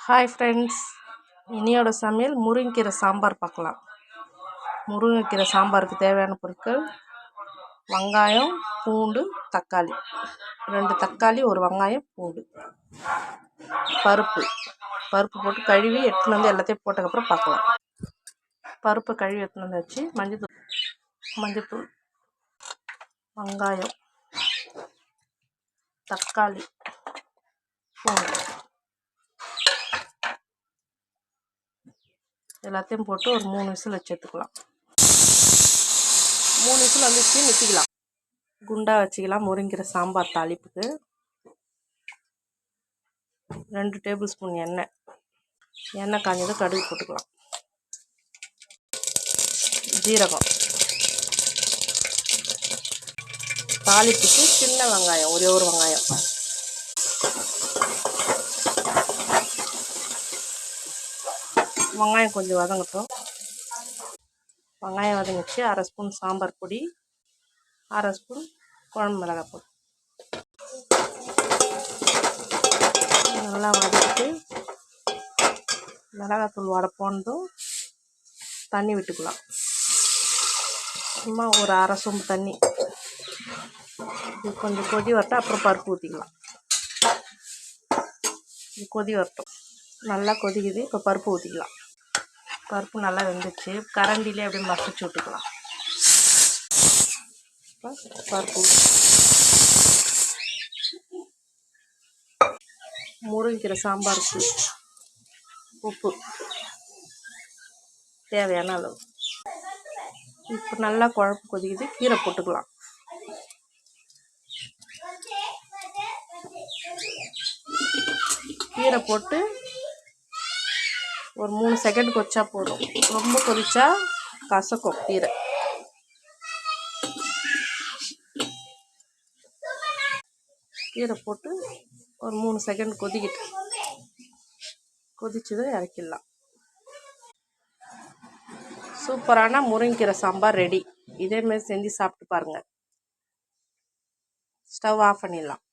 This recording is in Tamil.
ஹாய் ஃப்ரெண்ட்ஸ், இனியோட சமையல் முருங்கைக்கீரை சாம்பார் பார்க்கலாம். முருங்கைக்கீரை சாம்பாருக்கு தேவையான பொருட்கள்: வெங்காயம், பூண்டு, தக்காளி, 2 தக்காளி, 1 வெங்காயம், பூண்டு, பருப்பு போட்டு கழுவி எடுத்துன்னு வந்து எல்லாத்தையும் போட்டதுக்கப்புறம் பார்க்கலாம். பருப்பு கழுவி எடுத்துன்னு வந்து வச்சு மஞ்சத்தூள், வெங்காயம், தக்காளி, பூண்டு எல்லாத்தையும் போட்டு ஒரு 3 விசில் வச்சு எடுத்துக்கலாம். 3 விசில் வந்துச்சு, நிறுத்திக்கலாம். குண்டா வச்சுக்கலாம். முருங்கைக்கீரை சாம்பார் தாளிப்புக்கு 2 டேபிள் ஸ்பூன் எண்ணெய் காஞ்சதும் கடுகு போட்டுக்கலாம். ஜீரகம், தாளிப்புக்கு சின்ன வெங்காயம், ஒரே ஒரு வெங்காயம், வெங்காயம் கொஞ்சம் வதங்கட்டும். வெங்காயம் வதங்கிச்சு. 1/2 ஸ்பூன் சாம்பார் பொடி, 1/2 ஸ்பூன் குழம்பு மிளகாய் பொடி நல்லா வதக்கிட்டு மிளகாத்தூள் வடை போனதும் தண்ணி விட்டுக்கலாம். சும்மா ஒரு 1/2 சொம்பு தண்ணி. இது கொஞ்சம் கொதி வரட்டும், அப்புறம் பருப்பு ஊற்றிக்கலாம். இது கொதி வரட்டும். நல்லா கொதிக்குது. இப்போ பருப்பு ஊற்றிக்கலாம். பருப்பு நல்லா வெந்துச்சு. கரண்டிலே அப்படியே மசிச்சு விட்டுக்கலாம். பருப்பு முருங்கைக்கீரை சாம்பாருக்கு உப்பு தேவையான அளவு. இப்போ நல்லா குழம்பு கொதிக்குது. கீரை போட்டுக்கலாம். கீரை போட்டு ஒரு 3 செகண்ட் கொதிச்சா போதும். ரொம்ப கொதிச்சா கசக்கும் கீரை. கீரை போட்டு ஒரு 3 செகண்ட் கொதிச்சதும் இறக்கிடலாம். சூப்பரான முருங்கைக்கீரை சாம்பார் ரெடி. இதேமாரி செஞ்சு சாப்பிட்டு பாருங்கள். ஸ்டவ் ஆஃப் பண்ணிடலாம்.